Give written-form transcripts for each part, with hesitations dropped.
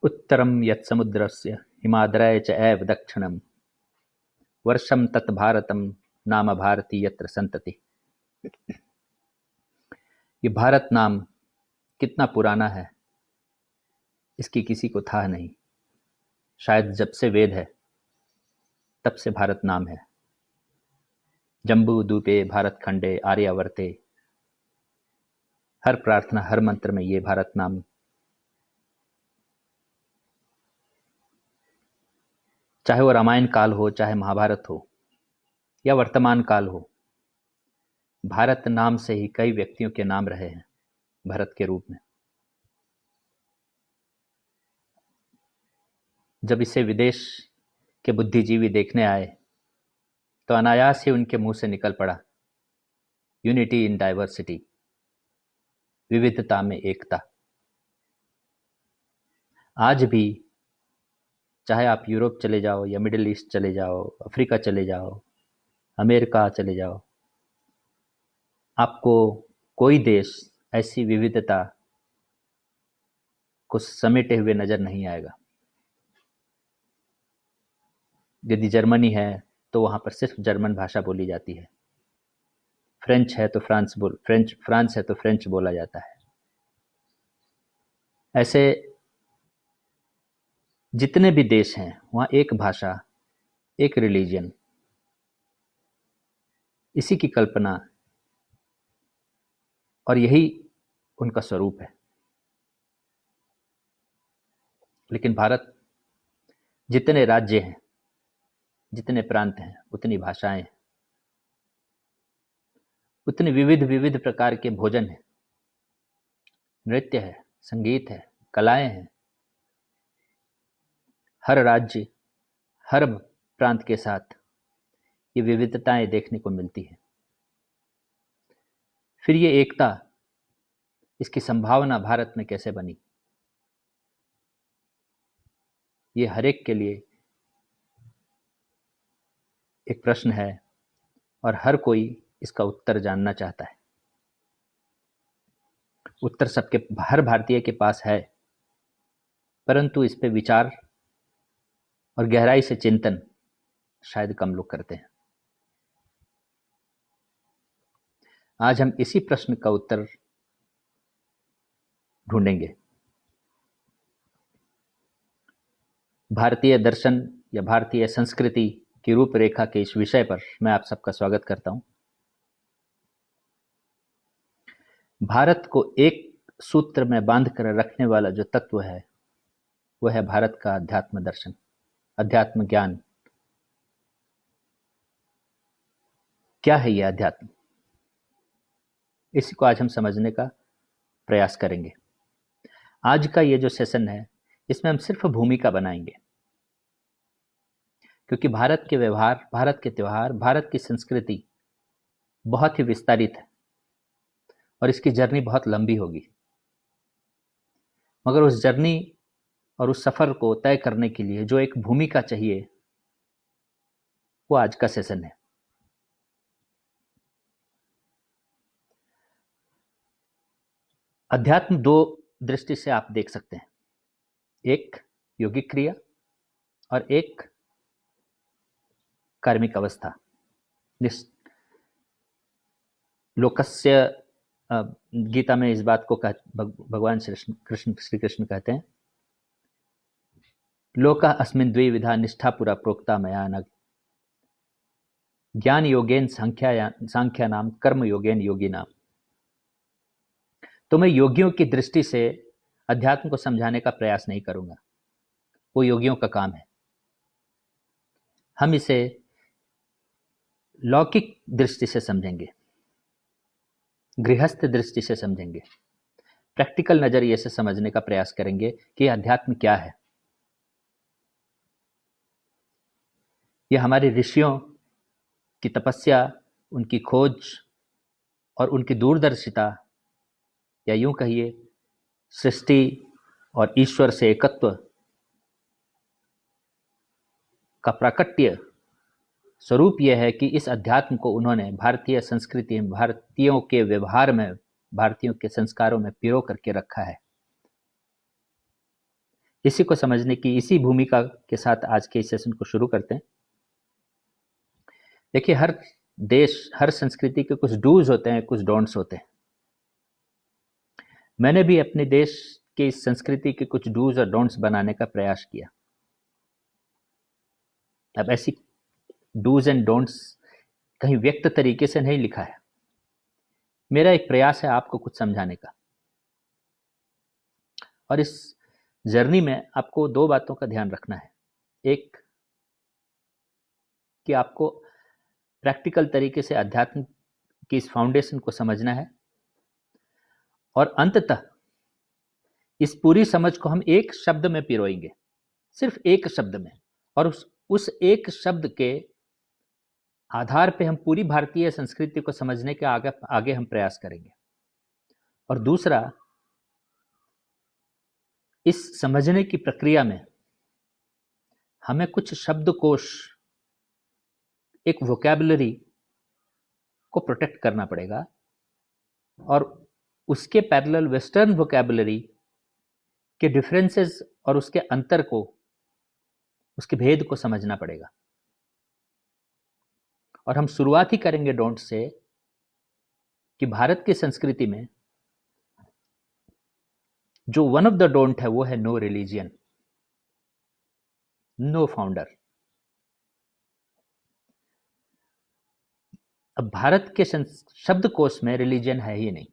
उत्तरं यत्समुद्रस्य हिमाद्रय च एव दक्षिणं वर्षं तत् भारतं नाम भारती यत्र संतति। ये भारत नाम कितना पुराना है इसकी किसी को था नहीं। शायद जब से वेद है तब से भारत नाम है। जम्बू द्वीपे भारत खंडे आर्यावर्ते, हर प्रार्थना हर मंत्र में ये भारत नाम चाहे वो रामायण काल हो, चाहे महाभारत हो या वर्तमान काल हो, भारत नाम से ही कई व्यक्तियों के नाम रहे हैं भरत के रूप में। जब इसे विदेश के बुद्धिजीवी देखने आए तो अनायास ही उनके मुंह से निकल पड़ा, यूनिटी इन डाइवर्सिटी, विविधता में एकता। आज भी चाहे आप यूरोप चले जाओ या मिडिल ईस्ट चले जाओ, अफ्रीका चले जाओ, अमेरिका चले जाओ, आपको कोई देश ऐसी विविधता को समेटे हुए नजर नहीं आएगा। यदि जर्मनी है तो वहां पर सिर्फ जर्मन भाषा बोली जाती है, फ्रांस है तो फ्रेंच बोला जाता है। ऐसे जितने भी देश हैं वहां एक भाषा, एक रिलीजन, इसी की कल्पना और यही उनका स्वरूप है। लेकिन भारत, जितने राज्य हैं, जितने प्रांत हैं, उतनी भाषाएं हैं, उतने विविध विविध प्रकार के भोजन हैं, नृत्य है, संगीत है, कलाएं हैं। हर राज्य, हर प्रांत के साथ ये विविधताएं देखने को मिलती है। फिर ये एकता, इसकी संभावना भारत में कैसे बनी, ये हर एक के लिए एक प्रश्न है और हर कोई इसका उत्तर जानना चाहता है। उत्तर सबके, हर भारतीय के पास है, परंतु इस पे विचार और गहराई से चिंतन शायद कम लोग करते हैं। आज हम इसी प्रश्न का उत्तर ढूंढेंगे। भारतीय दर्शन या भारतीय संस्कृति की रूपरेखा के इस विषय पर मैं आप सबका स्वागत करता हूं। भारत को एक सूत्र में बांध कर रखने वाला जो तत्व है वह है भारत का अध्यात्म दर्शन, अध्यात्म ज्ञान। क्या है यह अध्यात्म, इसी को आज हम समझने का प्रयास करेंगे। आज का ये जो सेशन है इसमें हम सिर्फ भूमिका बनाएंगे, क्योंकि भारत के व्यवहार, भारत के त्यौहार, भारत की संस्कृति बहुत ही विस्तारित है और इसकी जर्नी बहुत लंबी होगी। मगर उस जर्नी और उस सफर को तय करने के लिए जो एक भूमिका चाहिए वो आज का सेशन है। अध्यात्म दो दृष्टि से आप देख सकते हैं, एक योगिक क्रिया और एक कार्मिक अवस्था। लोकस्य, गीता में इस बात को भगवान श्री कृष्ण कहते हैं, लोका अस्मिन् द्विविधा निष्ठा पुरा प्रोक्ता मया न, ज्ञान योगेन सांख्या नाम, कर्म योगेन योगी नाम। तो मैं योगियों की दृष्टि से अध्यात्म को समझाने का प्रयास नहीं करूंगा, वो योगियों का काम है। हम इसे लौकिक दृष्टि से समझेंगे, गृहस्थ दृष्टि से समझेंगे, प्रैक्टिकल नजरिए से समझने का प्रयास करेंगे कि अध्यात्म क्या है। यह हमारे ऋषियों की तपस्या, उनकी खोज और उनकी दूरदर्शिता, या यूं कहिए सृष्टि और ईश्वर से एकत्व का प्राकट्य स्वरूप यह है कि इस अध्यात्म को उन्होंने भारतीय संस्कृति में, भारतीयों के व्यवहार में, भारतीयों के संस्कारों में पिरो करके रखा है। इसी को समझने की इसी भूमिका के साथ आज के इस सेशन को शुरू करते हैं। देखिए, हर देश, हर संस्कृति के कुछ डूज होते हैं, कुछ डोंट्स होते हैं। मैंने भी अपने देश के इस संस्कृति के कुछ डूज और डोंट्स बनाने का प्रयास किया। अब ऐसी डूज एंड डोंट्स कहीं व्यक्त तरीके से नहीं लिखा है, मेरा एक प्रयास है आपको कुछ समझाने का। और इस जर्नी में आपको दो बातों का ध्यान रखना है। एक, कि आपको प्रैक्टिकल तरीके से अध्यात्म की इस फाउंडेशन को समझना है, और अंततः इस पूरी समझ को हम एक शब्द में पिरोएंगे, सिर्फ एक शब्द में, और उस एक शब्द के आधार पे हम पूरी भारतीय संस्कृति को समझने के आगे हम प्रयास करेंगे। और दूसरा, इस समझने की प्रक्रिया में हमें कुछ शब्दकोश, एक वोकैबुलरी को प्रोटेक्ट करना पड़ेगा, और उसके पैरेलल वेस्टर्न वोकैबुलरी के डिफरेंसेस और उसके अंतर को, उसके भेद को समझना पड़ेगा। और हम शुरुआत ही करेंगे डोंट से, कि भारत की संस्कृति में जो वन ऑफ द डोंट है वो है नो रिलीजियन, नो फाउंडर। अब भारत के शब्दकोश में रिलीजन है ही नहीं,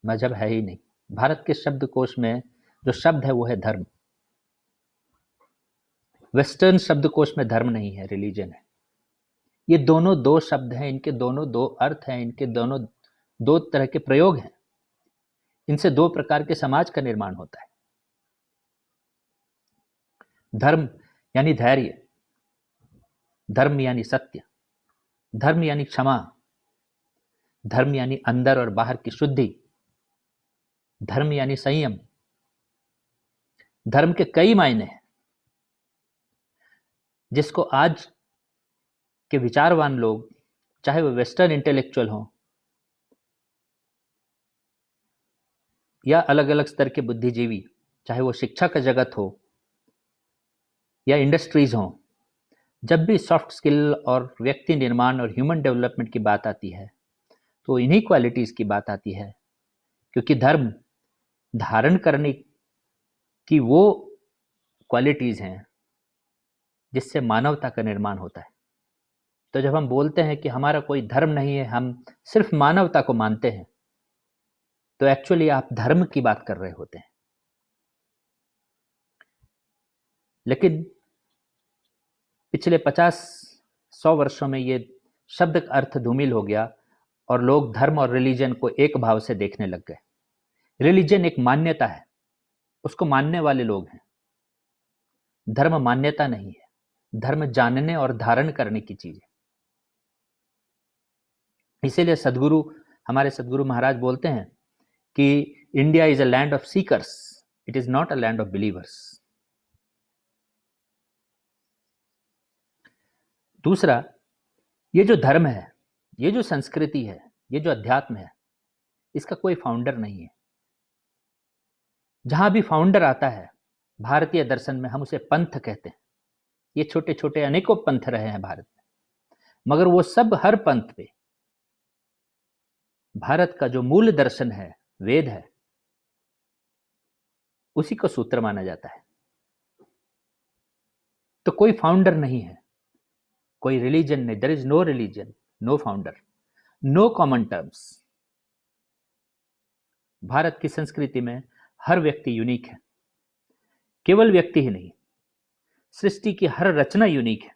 मजहब है ही नहीं। भारत के शब्दकोश में जो शब्द है वो है धर्म। वेस्टर्न शब्दकोश में धर्म नहीं है, रिलीजन है। ये दोनों दो शब्द हैं, इनके दोनों दो अर्थ हैं, इनके दोनों दो तरह के प्रयोग हैं। इनसे दो प्रकार के समाज का निर्माण होता है। धर्म यानी धैर्य, धर्म यानी सत्य, धर्म यानी क्षमा, धर्म यानी अंदर और बाहर की शुद्धि, धर्म यानी संयम। धर्म के कई मायने हैं, जिसको आज के विचारवान लोग, चाहे वो वेस्टर्न इंटेलेक्चुअल हों या अलग अलग स्तर के बुद्धिजीवी, चाहे वो शिक्षा का जगत हो या इंडस्ट्रीज हों, जब भी सॉफ्ट स्किल और व्यक्ति निर्माण और ह्यूमन डेवलपमेंट की बात आती है तो इन्हीं क्वालिटीज की बात आती है। क्योंकि धर्म धारण करने की वो क्वालिटीज हैं जिससे मानवता का निर्माण होता है। तो जब हम बोलते हैं कि हमारा कोई धर्म नहीं है, हम सिर्फ मानवता को मानते हैं, तो एक्चुअली आप धर्म की बात कर रहे होते हैं। लेकिन पिछले 50-100 वर्षों में ये शब्द का अर्थ धूमिल हो गया और लोग धर्म और रिलीजन को एक भाव से देखने लग गए। रिलीजन एक मान्यता है, उसको मानने वाले लोग हैं। धर्म मान्यता नहीं है, धर्म जानने और धारण करने की चीज है। इसीलिए हमारे सदगुरु महाराज बोलते हैं कि India is a land of seekers, it is not a land of believers. दूसरा, ये जो धर्म है, ये जो संस्कृति है, ये जो अध्यात्म है, इसका कोई फाउंडर नहीं है। जहां भी फाउंडर आता है भारतीय दर्शन में, हम उसे पंथ कहते हैं। ये छोटे छोटे अनेकों पंथ रहे हैं भारत में, मगर वो सब, हर पंथ पे भारत का जो मूल दर्शन है, वेद है, उसी को सूत्र माना जाता है। तो कोई फाउंडर नहीं है, कोई रिलीजन नहीं। There is no religion, no founder, no common terms. भारत की संस्कृति में हर व्यक्ति यूनिक है। केवल व्यक्ति ही नहीं, सृष्टि की हर रचना यूनिक है।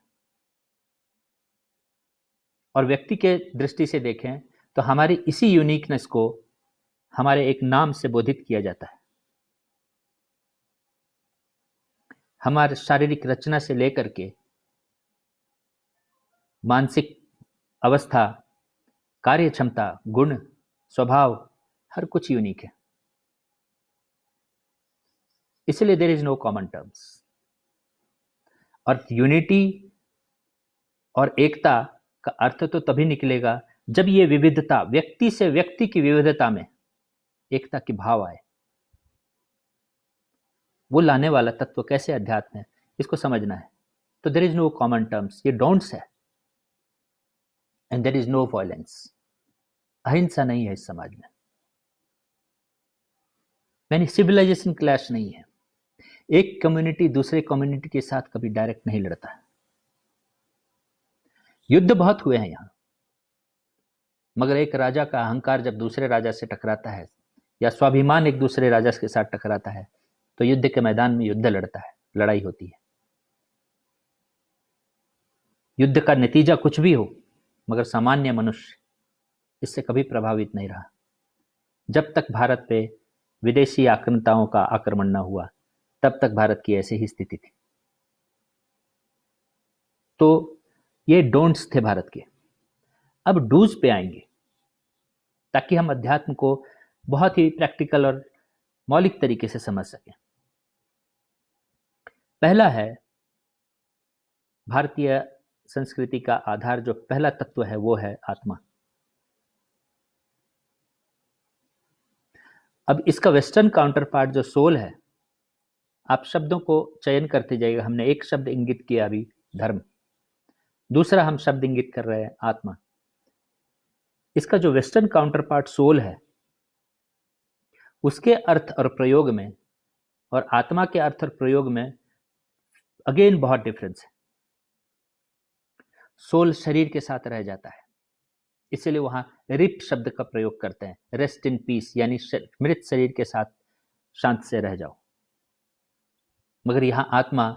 और व्यक्ति के दृष्टि से देखें तो हमारी इसी यूनिकनेस को हमारे एक नाम से बोधित किया जाता है। हमारे शारीरिक रचना से लेकर के मानसिक अवस्था, कार्य क्षमता, गुण, स्वभाव, हर कुछ यूनिक है। इसलिए there is no common terms. और यूनिटी और एकता का अर्थ तो तभी निकलेगा जब ये विविधता, व्यक्ति से व्यक्ति की विविधता में एकता की भाव आए। वो लाने वाला तत्व कैसे अध्यात्म है, इसको समझना है। तो there is no common terms, ये डोंट्स है, and there is no violence. अहिंसा नहीं है इस समाज में, यानी सिविलाइजेशन क्लैश नहीं है। एक कम्युनिटी दूसरे कम्युनिटी के साथ कभी डायरेक्ट नहीं लड़ता है। युद्ध बहुत हुए हैं यहां, मगर एक राजा का अहंकार जब दूसरे राजा से टकराता है, या स्वाभिमान एक दूसरे राजा के साथ टकराता है, तो युद्ध के मैदान में युद्ध लड़ता है, लड़ाई होती है। युद्ध का नतीजा कुछ भी हो, मगर सामान्य मनुष्य इससे कभी प्रभावित नहीं रहा। जब तक भारत पे विदेशी आक्रांताओं का आक्रमण न हुआ, तब तक भारत की ऐसी ही स्थिति थी। तो ये डोंट्स थे भारत के। अब डूज पे आएंगे, ताकि हम अध्यात्म को बहुत ही प्रैक्टिकल और मौलिक तरीके से समझ सकें। पहला है, भारतीय संस्कृति का आधार जो पहला तत्व है वो है आत्मा। अब इसका वेस्टर्न काउंटर पार्ट जो सोल है, आप शब्दों को चयन करते जाइएगा। हमने एक शब्द इंगित किया अभी, धर्म। दूसरा हम शब्द इंगित कर रहे हैं, आत्मा। इसका जो वेस्टर्न काउंटर पार्ट सोल है, उसके अर्थ और प्रयोग में और आत्मा के अर्थ और प्रयोग में अगेन बहुत डिफरेंस है। सोल शरीर के साथ रह जाता है, इसलिए वहां रिप शब्द का प्रयोग करते हैं, रेस्ट इन पीस, यानी मृत शरीर के साथ शांत से रह जाओ। मगर यहां आत्मा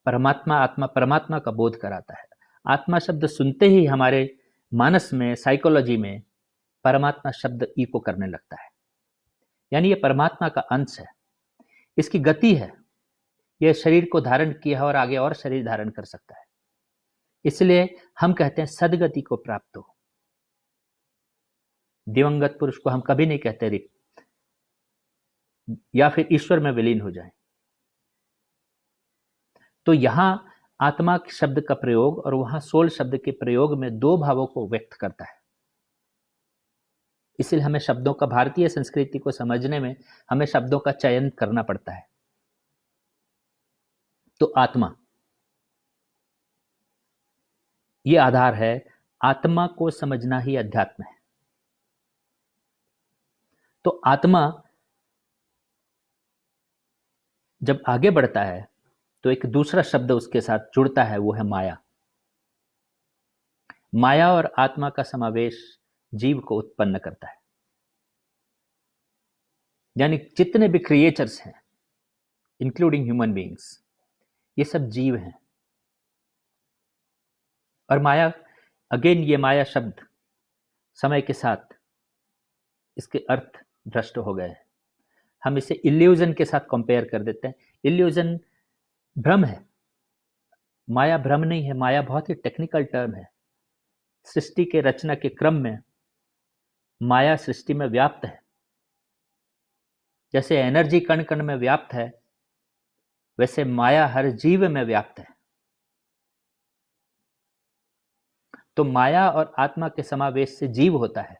परमात्मा, आत्मा परमात्मा का बोध कराता है। आत्मा शब्द सुनते ही हमारे मानस में, साइकोलॉजी में परमात्मा शब्द इको करने लगता है, यानी यह परमात्मा का अंश है, इसकी गति है, यह शरीर को धारण किया है और आगे और शरीर धारण कर सकता है। इसलिए हम कहते हैं सदगति को प्राप्त हो। दिवंगत पुरुष को हम कभी नहीं कहते रिप, या फिर ईश्वर में विलीन हो जाए। तो यहां आत्मा शब्द का प्रयोग और वहां सोल शब्द के प्रयोग में दो भावों को व्यक्त करता है। इसलिए हमें शब्दों का, भारतीय संस्कृति को समझने में हमें शब्दों का चयन करना पड़ता है। तो आत्मा, ये आधार है। आत्मा को समझना ही अध्यात्म है। तो आत्मा जब आगे बढ़ता है तो एक दूसरा शब्द उसके साथ जुड़ता है, वो है माया। माया और आत्मा का समावेश जीव को उत्पन्न करता है, यानी जितने भी क्रिएचर्स हैं इंक्लूडिंग ह्यूमन बीइंग्स, ये सब जीव हैं। और माया, अगेन ये माया शब्द समय के साथ इसके अर्थ भ्रष्ट हो गए हैं। हम इसे इल्यूजन के साथ कंपेयर कर देते हैं। इल्यूजन भ्रम है, माया भ्रम नहीं है। माया बहुत ही टेक्निकल टर्म है। सृष्टि के रचना के क्रम में माया सृष्टि में व्याप्त है। जैसे एनर्जी कण कण में व्याप्त है, वैसे माया हर जीव में व्याप्त है। तो माया और आत्मा के समावेश से जीव होता है।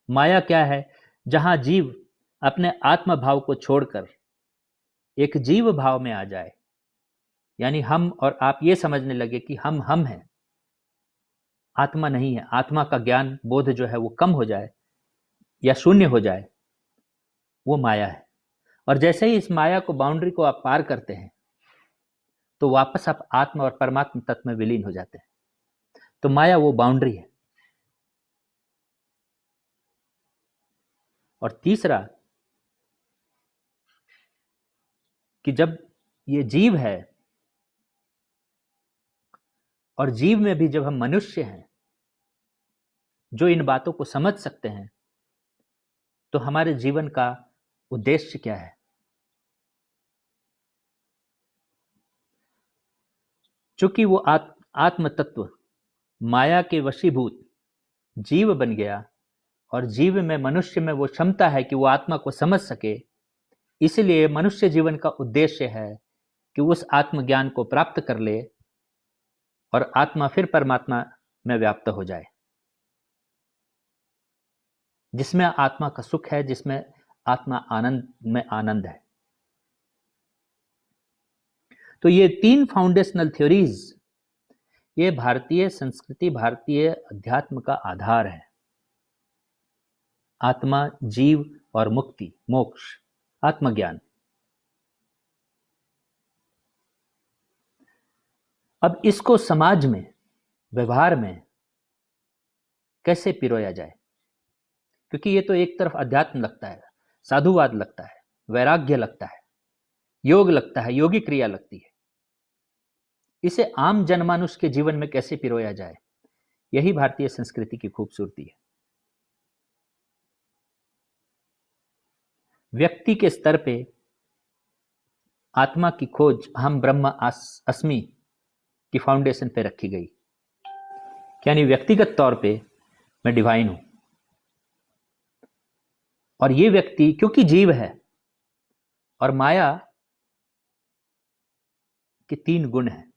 माया क्या है? जहां जीव अपने आत्म भाव को छोड़कर एक जीव भाव में आ जाए, यानी हम और आप ये समझने लगे कि हम हैं, आत्मा नहीं है। आत्मा का ज्ञान, बोध जो है वो कम हो जाए या शून्य हो जाए, वो माया है। और जैसे ही इस माया को, बाउंड्री को आप पार करते हैं, तो वापस आप आत्मा और परमात्मा तत्व में विलीन हो जाते हैं। तो माया वो बाउंड्री है। और तीसरा कि जब ये जीव है, और जीव में भी जब हम मनुष्य हैं जो इन बातों को समझ सकते हैं, तो हमारे जीवन का उद्देश्य क्या है? चूंकि वो आत्म तत्व माया के वशीभूत जीव बन गया, और जीव में, मनुष्य में वो क्षमता है कि वो आत्मा को समझ सके, इसलिए मनुष्य जीवन का उद्देश्य है कि उस आत्मज्ञान को प्राप्त कर ले और आत्मा फिर परमात्मा में व्याप्त हो जाए, जिसमें आत्मा का सुख है, जिसमें आत्मा आनंद में आनंद है। तो ये तीन फाउंडेशनल थ्योरीज, ये भारतीय संस्कृति, भारतीय अध्यात्म का आधार है। आत्मा, जीव और मुक्ति, मोक्ष, आत्मज्ञान। अब इसको समाज में, व्यवहार में कैसे पिरोया जाए? क्योंकि ये तो एक तरफ अध्यात्म लगता है, साधुवाद लगता है, वैराग्य लगता है, योग लगता है, योगी क्रिया लगती है। इसे आम जनमानुष के जीवन में कैसे पिरोया जाए, यही भारतीय संस्कृति की खूबसूरती है। व्यक्ति के स्तर पे आत्मा की खोज अहम ब्रह्म अस्मि की फाउंडेशन पे रखी गई, यानी व्यक्तिगत तौर पे मैं डिवाइन हूं। और ये व्यक्ति क्योंकि जीव है और माया के तीन गुण हैं।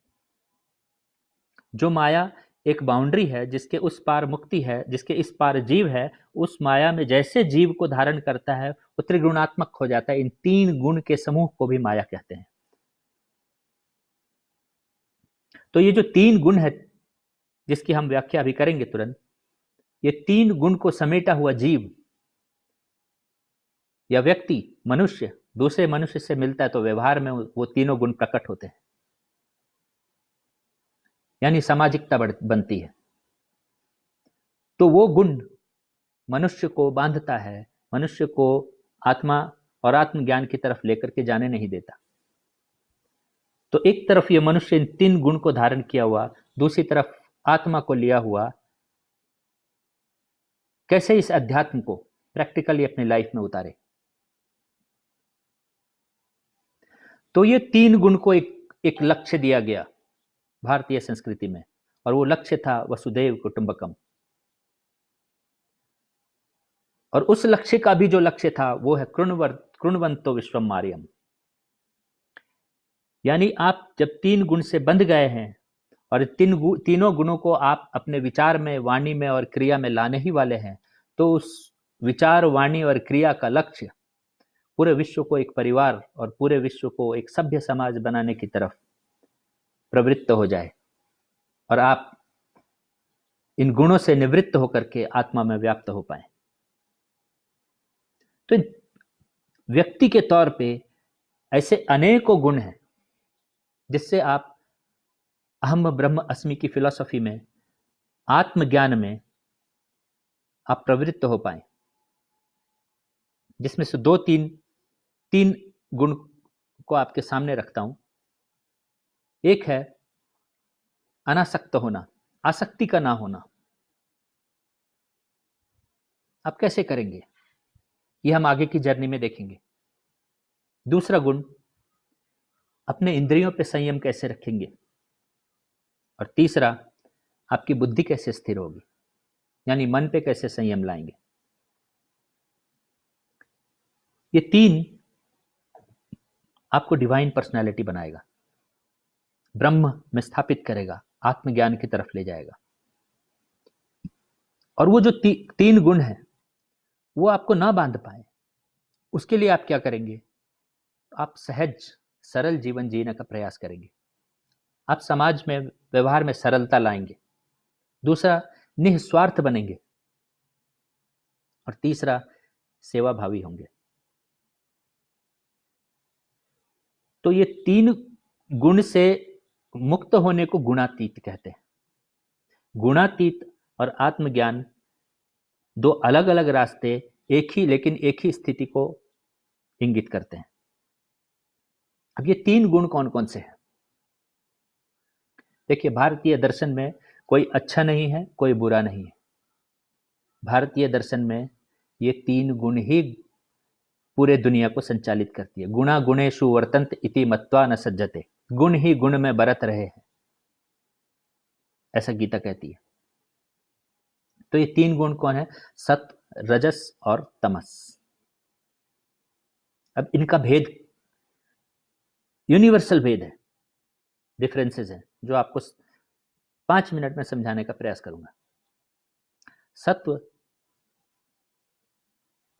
जो माया एक बाउंड्री है, जिसके उस पार मुक्ति है, जिसके इस पार जीव है, उस माया में जैसे जीव को धारण करता है वो त्रिगुणात्मक हो जाता है। इन तीन गुण के समूह को भी माया कहते हैं। तो ये जो तीन गुण है, जिसकी हम व्याख्या अभी करेंगे तुरंत, ये तीन गुण को समेटा हुआ जीव या व्यक्ति, मनुष्य, दूसरे मनुष्य से मिलता है तो व्यवहार में वो तीनों गुण प्रकट होते हैं, यानी सामाजिकता बनती है। तो वो गुण मनुष्य को बांधता है, मनुष्य को आत्मा और आत्मज्ञान की तरफ लेकर के जाने नहीं देता। तो एक तरफ ये मनुष्य इन तीन गुण को धारण किया हुआ, दूसरी तरफ आत्मा को लिया हुआ, कैसे इस अध्यात्म को प्रैक्टिकली अपनी लाइफ में उतारे। तो ये तीन गुण को एक लक्ष्य दिया गया भारतीय संस्कृति में, और वो लक्ष्य था वसुधैव कुटुंबकम। और उस लक्ष्य का भी जो लक्ष्य था वो है कृण्वन्तो विश्वम मार्यम। यानी आप जब तीन गुण से बंध गए हैं और तीनों गुणों को आप अपने विचार में, वाणी में और क्रिया में लाने ही वाले हैं, तो उस विचार, वाणी और क्रिया का लक्ष्य पूरे विश्व को एक परिवार और पूरे विश्व को एक सभ्य समाज बनाने की तरफ प्रवृत्त हो जाए और आप इन गुणों से निवृत्त होकर के आत्मा में व्याप्त हो पाए। तो व्यक्ति के तौर पे ऐसे अनेकों गुण हैं जिससे आप अहम ब्रह्म अस्मि की फिलॉसफी में, आत्मज्ञान में आप प्रवृत्त हो पाए, जिसमें से तीन गुण को आपके सामने रखता हूं। एक है अनासक्त होना, आसक्ति का ना होना। आप कैसे करेंगे ये हम आगे की जर्नी में देखेंगे। दूसरा गुण, अपने इंद्रियों पे संयम कैसे रखेंगे। और तीसरा, आपकी बुद्धि कैसे स्थिर होगी, यानी मन पे कैसे संयम लाएंगे। ये तीन आपको डिवाइन पर्सनालिटी बनाएगा, ब्रह्म में स्थापित करेगा, आत्मज्ञान की तरफ ले जाएगा। और वो जो तीन गुण हैं वो आपको ना बांध पाए, उसके लिए आप क्या करेंगे? आप सहज सरल जीवन जीने का प्रयास करेंगे। आप समाज में, व्यवहार में सरलता लाएंगे। दूसरा, निस्वार्थ बनेंगे। और तीसरा, सेवाभावी होंगे। तो ये तीन गुण से मुक्त होने को गुणातीत कहते हैं। गुणातीत और आत्मज्ञान दो अलग अलग रास्ते, लेकिन एक ही स्थिति को इंगित करते हैं। अब ये तीन गुण कौन कौन से हैं? देखिए, भारतीय दर्शन में कोई अच्छा नहीं है, कोई बुरा नहीं है। भारतीय दर्शन में ये तीन गुण ही पूरे दुनिया को संचालित करती है। गुणा गुणेषु वर्तन्त इति मत्वा न सज्जते। गुण ही गुण में बरत रहे हैं, ऐसा गीता कहती है। तो ये तीन गुण कौन है? सत, रजस और तमस। अब इनका भेद यूनिवर्सल भेद है, डिफरेंसेस हैं, जो आपको 5 मिनट में समझाने का प्रयास करूंगा। सत्व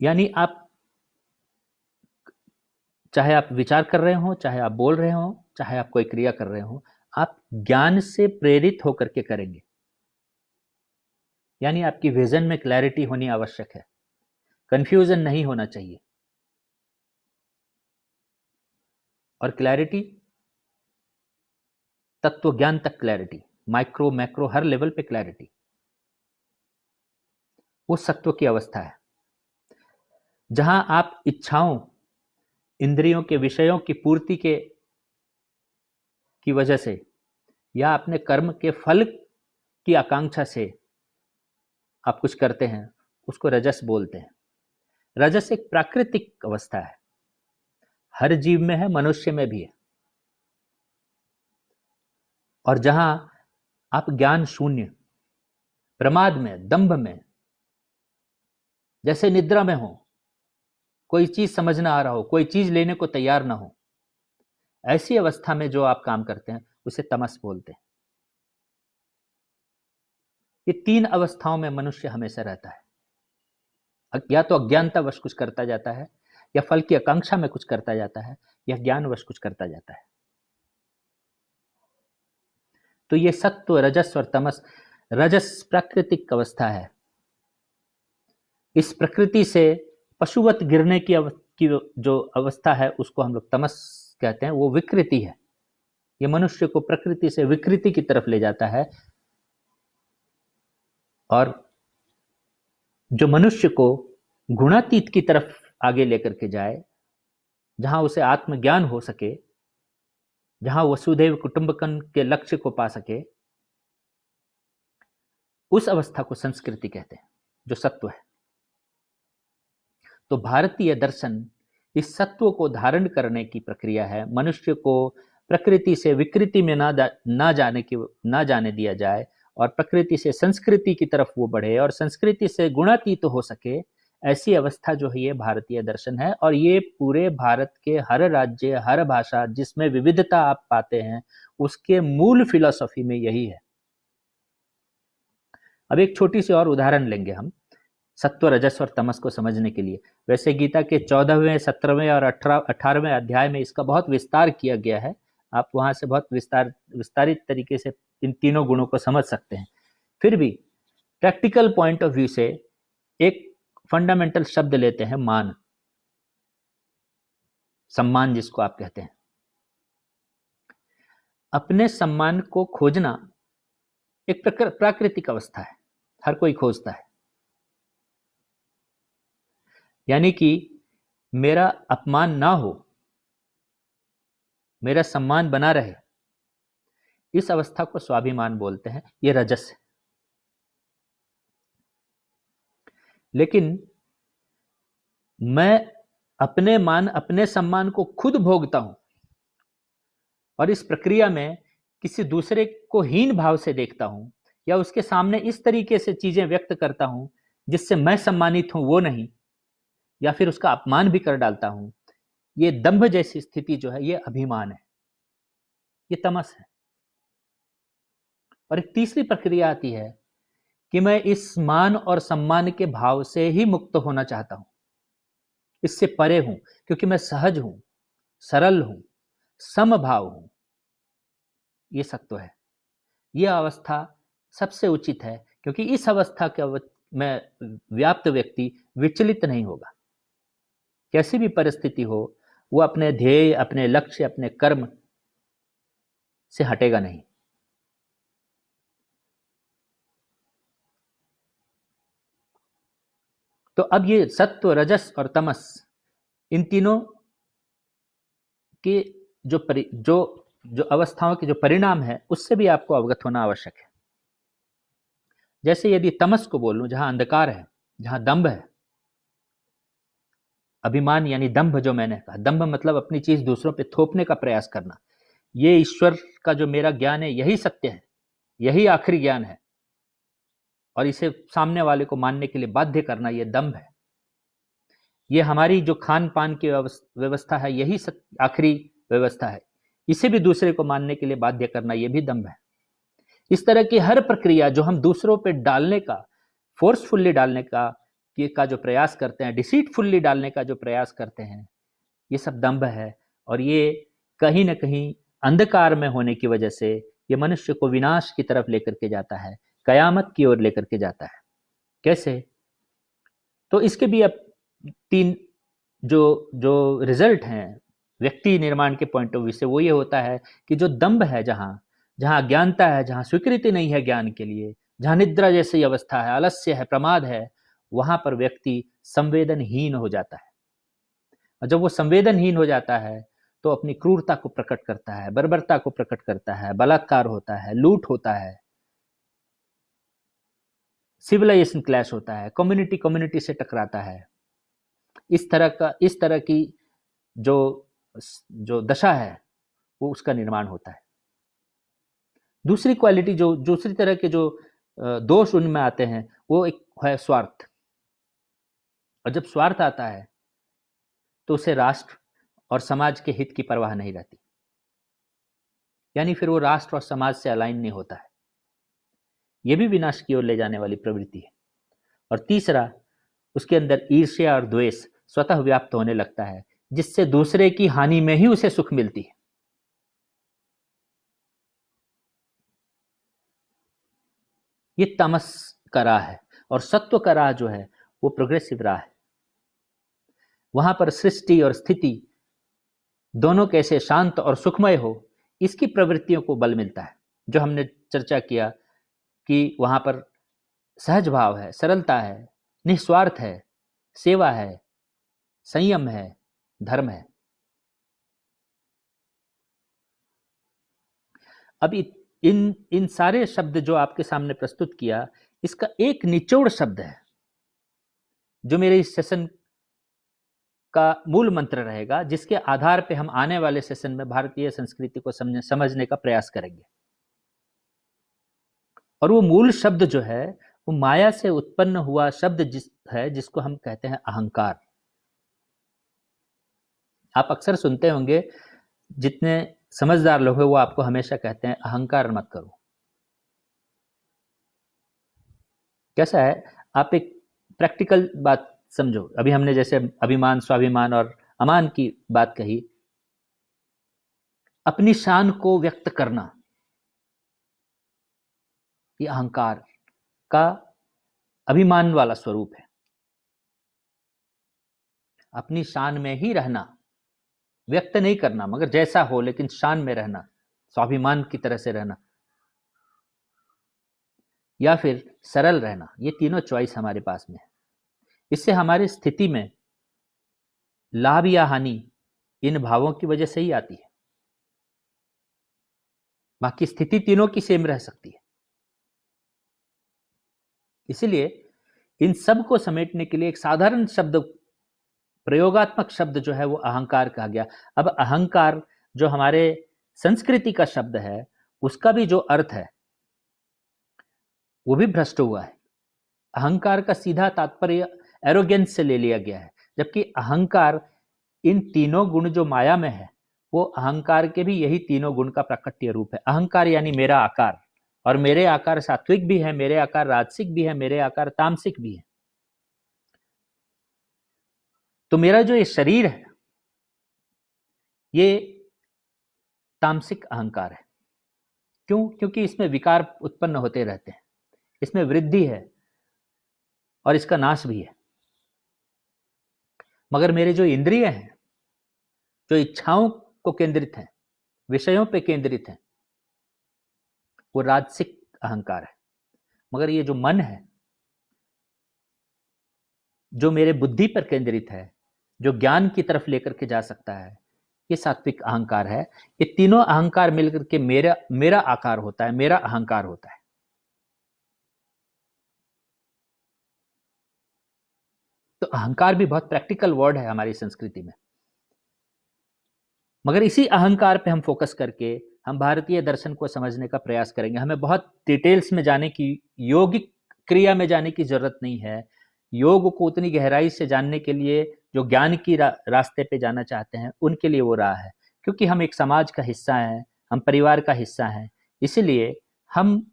यानी आप चाहे आप विचार कर रहे हो, चाहे आप बोल रहे हो, चाहे आप कोई क्रिया कर रहे हो, आप ज्ञान से प्रेरित होकर के करेंगे। यानी आपकी विजन में क्लैरिटी होनी आवश्यक है, कंफ्यूजन नहीं होना चाहिए। और क्लैरिटी, तत्व ज्ञान तक क्लैरिटी, माइक्रो मैक्रो हर लेवल पे क्लैरिटी, वो सत्व की अवस्था है। जहां आप इच्छाओं, इंद्रियों के विषयों की पूर्ति की वजह से या अपने कर्म के फल की आकांक्षा से आप कुछ करते हैं, उसको रजस बोलते हैं। रजस एक प्राकृतिक अवस्था है, हर जीव में है, मनुष्य में भी है। और जहां आप ज्ञान शून्य, प्रमाद में, दंभ में, जैसे निद्रा में हो, कोई चीज समझ ना आ रहा हो, कोई चीज लेने को तैयार ना हो, ऐसी अवस्था में जो आप काम करते हैं उसे तमस बोलते हैं। ये तीन अवस्थाओं में मनुष्य हमेशा रहता है। या तो अज्ञानतावश कुछ करता जाता है, या फल की आकांक्षा में कुछ करता जाता है, या ज्ञानवश कुछ करता जाता है। तो ये सत्व, रजस और तमस, रजस प्राकृतिक अवस्था है। इस प्रकृति से पशुवत गिरने की जो अवस्था है उसको हम लोग तमस कहते हैं, वो विकृति है। ये मनुष्य को प्रकृति से विकृति की तरफ ले जाता है। और जो मनुष्य को गुणातीत की तरफ आगे लेकर के जाए, जहां उसे आत्मज्ञान हो सके, जहां वसुधैव कुटुंबकम के लक्ष्य को पा सके, उस अवस्था को संस्कृति कहते हैं, जो सत्व है। तो भारतीय दर्शन इस सत्व को धारण करने की प्रक्रिया है। मनुष्य को प्रकृति से विकृति में ना जाने दिया जाए, और प्रकृति से संस्कृति की तरफ वो बढ़े, और संस्कृति से गुणातीत हो सके, ऐसी अवस्था जो है ये भारतीय दर्शन है। और ये पूरे भारत के हर राज्य, हर भाषा जिसमें विविधता आप पाते हैं, उसके मूल फिलॉसफी में यही है। अब एक छोटी सी और उदाहरण लेंगे हम सत्व, रजस और तमस को समझने के लिए। वैसे गीता के 14वें, 17वें और 18वें अध्याय में इसका बहुत विस्तार किया गया है। आप वहां से बहुत विस्तारित तरीके से इन तीनों गुणों को समझ सकते हैं। फिर भी प्रैक्टिकल पॉइंट ऑफ व्यू से एक फंडामेंटल शब्द लेते हैं, मान, सम्मान जिसको आप कहते हैं। अपने सम्मान को खोजना एक प्राकृतिक अवस्था है, हर कोई खोजता है। यानी कि मेरा अपमान ना हो, मेरा सम्मान बना रहे, इस अवस्था को स्वाभिमान बोलते हैं। ये रजस है। लेकिन मैं अपने सम्मान को खुद भोगता हूं, और इस प्रक्रिया में किसी दूसरे को हीन भाव से देखता हूं, या उसके सामने इस तरीके से चीजें व्यक्त करता हूं जिससे मैं सम्मानित हूं, वो नहीं, या फिर उसका अपमान भी कर डालता हूं। ये दंभ जैसी स्थिति जो है, ये अभिमान है, ये तमस है। और एक तीसरी प्रक्रिया आती है कि मैं इस मान और सम्मान के भाव से ही मुक्त होना चाहता हूं, इससे परे हूं, क्योंकि मैं सहज हूं, सरल हूं, समभाव हूं। ये सत्व है। यह अवस्था सबसे उचित है, क्योंकि इस अवस्था के में व्याप्त व्यक्ति विचलित नहीं होगा। कैसी भी परिस्थिति हो, वो अपने ध्येय, अपने लक्ष्य, अपने कर्म से हटेगा नहीं। तो अब ये सत्व, रजस और तमस, इन तीनों के जो अवस्थाओं के जो परिणाम है, उससे भी आपको अवगत होना आवश्यक है। जैसे यदि तमस को बोलूं, जहां अंधकार है, जहां दंभ है, अभिमान यानी दंभ, जो मैंने कहा, दंभ मतलब अपनी चीज दूसरों पे थोपने का प्रयास करना। ये ईश्वर का जो मेरा ज्ञान है, यही सत्य है, यही आखिरी ज्ञान है, और इसे सामने वाले को मानने के लिए बाध्य करना, ये दंभ है। ये हमारी जो खान पान की व्यवस्था है, यही आखिरी व्यवस्था है, इसे भी दूसरे को मानने के लिए बाध्य करना, ये भी दंभ है। इस तरह की हर प्रक्रिया जो हम दूसरों पे डालने का, फोर्सफुल्ली डालने का जो प्रयास करते हैं, डिसीटफुल्ली डालने का जो प्रयास करते हैं, ये सब दंभ है, और ये कहीं ना कहीं अंधकार में होने की वजह से ये मनुष्य को विनाश की तरफ लेकर के जाता है, कयामत की ओर लेकर के जाता है। कैसे? तो इसके भी अब तीन जो जो रिजल्ट हैं व्यक्ति निर्माण के पॉइंट ऑफ व्यू से, वो ये होता है कि जो दंभ है, जहां जहां अज्ञानता है, जहां स्वीकृति नहीं है ज्ञान के लिए, जहां निद्रा जैसी अवस्था है, आलस्य है, प्रमाद है, वहां पर व्यक्ति संवेदनहीन हो जाता है। और जब वो संवेदनहीन हो जाता है तो अपनी क्रूरता को प्रकट करता है, बर्बरता को प्रकट करता है, बलात्कार होता है, लूट होता है, सिविलाइजेशन क्लैश होता है, कम्युनिटी कम्युनिटी से टकराता है। इस तरह की जो जो दशा है वो उसका निर्माण होता है। दूसरी क्वालिटी, जो दूसरी तरह के जो दोष उनमें आते हैं, वो एक है स्वार्थ। और जब स्वार्थ आता है तो उसे राष्ट्र और समाज के हित की परवाह नहीं रहती, यानी फिर वो राष्ट्र और समाज से अलाइन नहीं होता है। यह भी विनाश की ओर ले जाने वाली प्रवृत्ति है। और तीसरा, उसके अंदर ईर्ष्या और द्वेष स्वतः व्याप्त होने लगता है, जिससे दूसरे की हानि में ही उसे सुख मिलती है। ये तमस का राह है। और सत्व का राह जो है वो प्रोग्रेसिव राह है। वहां पर सृष्टि और स्थिति दोनों कैसे शांत और सुखमय हो, इसकी प्रवृत्तियों को बल मिलता है। जो हमने चर्चा किया कि वहां पर सहज भाव है, सरलता है, निस्वार्थ है, सेवा है, संयम है, धर्म है। अब इन सारे शब्द जो आपके सामने प्रस्तुत किया, इसका एक निचोड़ शब्द है जो मेरे इस सेशन का मूल मंत्र रहेगा, जिसके आधार पे हम आने वाले सेशन में भारतीय संस्कृति को समझने का प्रयास करेंगे। और वो मूल शब्द जो है वो माया से उत्पन्न हुआ शब्द जिसको हम कहते हैं अहंकार। आप अक्सर सुनते होंगे, जितने समझदार लोग हैं वो आपको हमेशा कहते हैं अहंकार मत करो। कैसा है, आप एक प्रैक्टिकल बात समझो। अभी हमने जैसे अभिमान, स्वाभिमान और अमान की बात कही। अपनी शान को व्यक्त करना ये अहंकार का अभिमान वाला स्वरूप है। अपनी शान में ही रहना, व्यक्त नहीं करना मगर जैसा हो, लेकिन शान में रहना, स्वाभिमान की तरह से रहना, या फिर सरल रहना, ये तीनों चॉइस हमारे पास में है। इससे हमारी स्थिति में लाभ या हानि इन भावों की वजह से ही आती है। बाकी स्थिति तीनों की सेम रह सकती है। इसलिए इन सब को समेटने के लिए एक साधारण शब्द, प्रयोगात्मक शब्द जो है वो अहंकार कहा गया। अब अहंकार जो हमारे संस्कृति का शब्द है, उसका भी जो अर्थ है वो भी भ्रष्ट हुआ है। अहंकार का सीधा तात्पर्य एरोगेंस से ले लिया गया है, जबकि अहंकार इन तीनों गुण जो माया में है, वो अहंकार के भी यही तीनों गुण का प्राकट्य रूप है। अहंकार यानी मेरा आकार, और मेरे आकार सात्विक भी है, मेरे आकार राजसिक भी है, मेरे आकार तामसिक भी है। तो मेरा जो ये शरीर है ये तामसिक अहंकार है। क्यों? क्योंकि इसमें विकार उत्पन्न होते रहते हैं, इसमें वृद्धि है और इसका नाश भी है। मगर मेरे जो इंद्रिय हैं, जो इच्छाओं को केंद्रित हैं, विषयों पे केंद्रित हैं, वो राजसिक अहंकार है। मगर ये जो मन है, जो मेरे बुद्धि पर केंद्रित है, जो ज्ञान की तरफ लेकर के जा सकता है, ये सात्विक अहंकार है। ये तीनों अहंकार मिलकर के मेरा आकार होता है, मेरा अहंकार होता है। तो अहंकार भी बहुत प्रैक्टिकल वर्ड है हमारी संस्कृति में। मगर इसी अहंकार पे हम फोकस करके हम भारतीय दर्शन को समझने का प्रयास करेंगे। हमें बहुत डिटेल्स में जाने की, योगिक क्रिया में जाने की जरूरत नहीं है। योग को उतनी गहराई से जानने के लिए जो ज्ञान की रास्ते पे जाना चाहते हैं, उनके लिए वो राह है। क्योंकि हम एक समाज का हिस्सा हैं, हम परिवार का हिस्सा हैं, इसलिए हम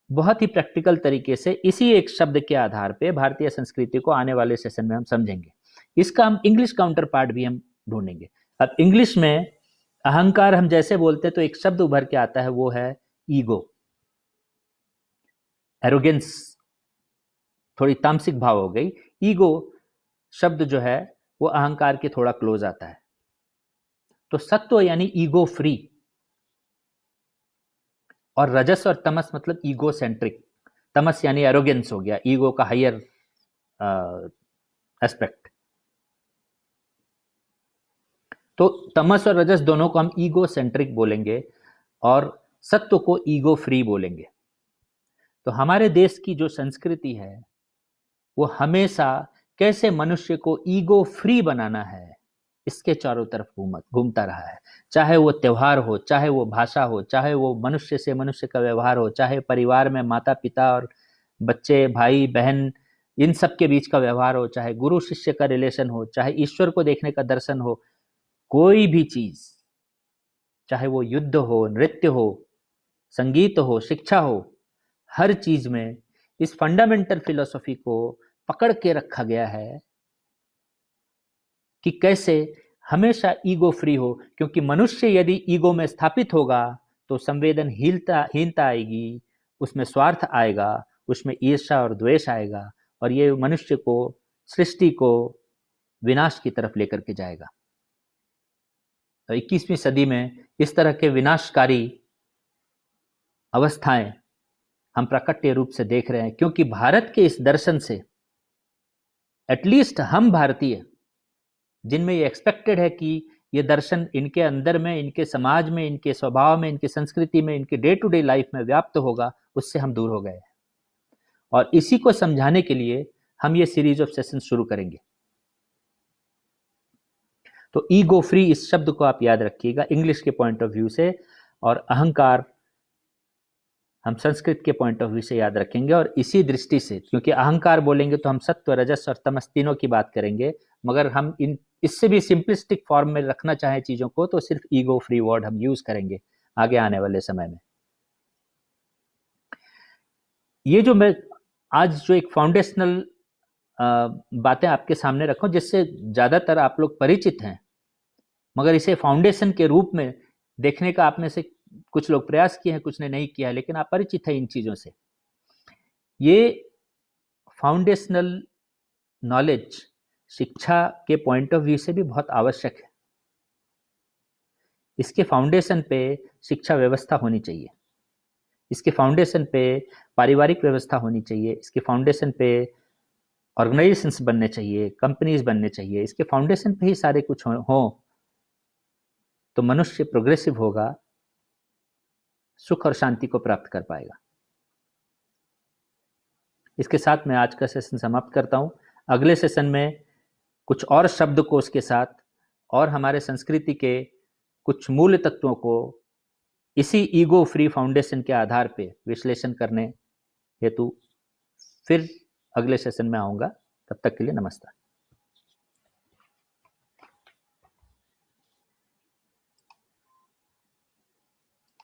बहुत ही प्रैक्टिकल तरीके से इसी एक शब्द के आधार पे भारतीय संस्कृति को आने वाले सेशन में हम समझेंगे। इसका हम इंग्लिश काउंटर पार्ट भी हम ढूंढेंगे। अब इंग्लिश में अहंकार हम जैसे बोलते तो एक शब्द उभर के आता है, वो है ईगो। एरोगेंस थोड़ी तामसिक भाव हो गई। ईगो शब्द जो है वो अहंकार के थोड़ा क्लोज आता है। तो सत्व यानी ईगो फ्री, और रजस और तमस मतलब ईगो सेंट्रिक। तमस यानी एरोगेंस हो गया, ईगो का हायर एस्पेक्ट। तो तमस और रजस दोनों को हम ईगो सेंट्रिक बोलेंगे और सत्व को ईगो फ्री बोलेंगे। तो हमारे देश की जो संस्कृति है वो हमेशा कैसे मनुष्य को ईगो फ्री बनाना है इसके चारों तरफ घूमता रहा है। चाहे वो त्योहार हो, चाहे वो भाषा हो, चाहे वो मनुष्य से मनुष्य का व्यवहार हो, चाहे परिवार में माता पिता और बच्चे भाई बहन इन सब के बीच का व्यवहार हो, चाहे गुरु शिष्य का रिलेशन हो, चाहे ईश्वर को देखने का दर्शन हो, कोई भी चीज, चाहे वो युद्ध हो, नृत्य हो, संगीत हो, शिक्षा हो, हर चीज में इस फंडामेंटल फिलॉसफी को पकड़ के रखा गया है कि कैसे हमेशा ईगो फ्री हो। क्योंकि मनुष्य यदि ईगो में स्थापित होगा तो संवेदनहीनता आएगी, उसमें स्वार्थ आएगा, उसमें ईर्ष्या और द्वेष आएगा, और ये मनुष्य को, सृष्टि को विनाश की तरफ लेकर के जाएगा। तो 21वीं सदी में इस तरह के विनाशकारी अवस्थाएं हम प्रकट्य रूप से देख रहे हैं। क्योंकि भारत के इस दर्शन से एटलीस्ट हम भारतीय, जिनमें ये एक्सपेक्टेड है कि ये दर्शन इनके अंदर में, इनके समाज में, इनके स्वभाव में, इनकी संस्कृति में, इनके डे टू डे लाइफ में व्याप्त होगा, उससे हम दूर हो गए हैं। और इसी को समझाने के लिए हम ये सीरीज ऑफ सेशन शुरू करेंगे। तो ईगो फ्री इस शब्द को आप याद रखिएगा इंग्लिश के पॉइंट ऑफ व्यू से, और अहंकार हम संस्कृत के पॉइंट ऑफ व्यू से याद रखेंगे। और इसी दृष्टि से, क्योंकि अहंकार बोलेंगे तो हम सत्व, रजस और तमस तीनों की बात करेंगे, मगर हम इससे भी सिंपलिस्टिक फॉर्म में रखना चाहें चीजों को तो सिर्फ ईगो फ्री वर्ड हम यूज करेंगे आगे आने वाले समय में। ये जो मैं आज जो एक फाउंडेशनल बातें आपके सामने रखूं, जिससे ज्यादातर आप लोग परिचित हैं, मगर इसे फाउंडेशन के रूप में देखने का आप में से कुछ लोग प्रयास किए हैं, कुछ ने नहीं किया है, लेकिन आप परिचित हैं इन चीजों से। ये फाउंडेशनल नॉलेज शिक्षा के पॉइंट ऑफ व्यू से भी बहुत आवश्यक है। इसके फाउंडेशन पे शिक्षा व्यवस्था होनी चाहिए, इसके फाउंडेशन पे पारिवारिक व्यवस्था होनी चाहिए, इसके फाउंडेशन पे ऑर्गेनाइजेशंस बनने चाहिए, कंपनीज बनने चाहिए। इसके फाउंडेशन पे ही सारे कुछ हो तो मनुष्य प्रोग्रेसिव होगा, सुख और शांति को प्राप्त कर पाएगा। इसके साथ मैं आज का सेशन समाप्त करता हूं। अगले सेशन में कुछ और शब्दकोश के साथ और हमारे संस्कृति के कुछ मूल तत्वों को इसी ईगो फ्री फाउंडेशन के आधार पे विश्लेषण करने हेतु फिर अगले सेशन में आऊंगा। तब तक के लिए नमस्कार।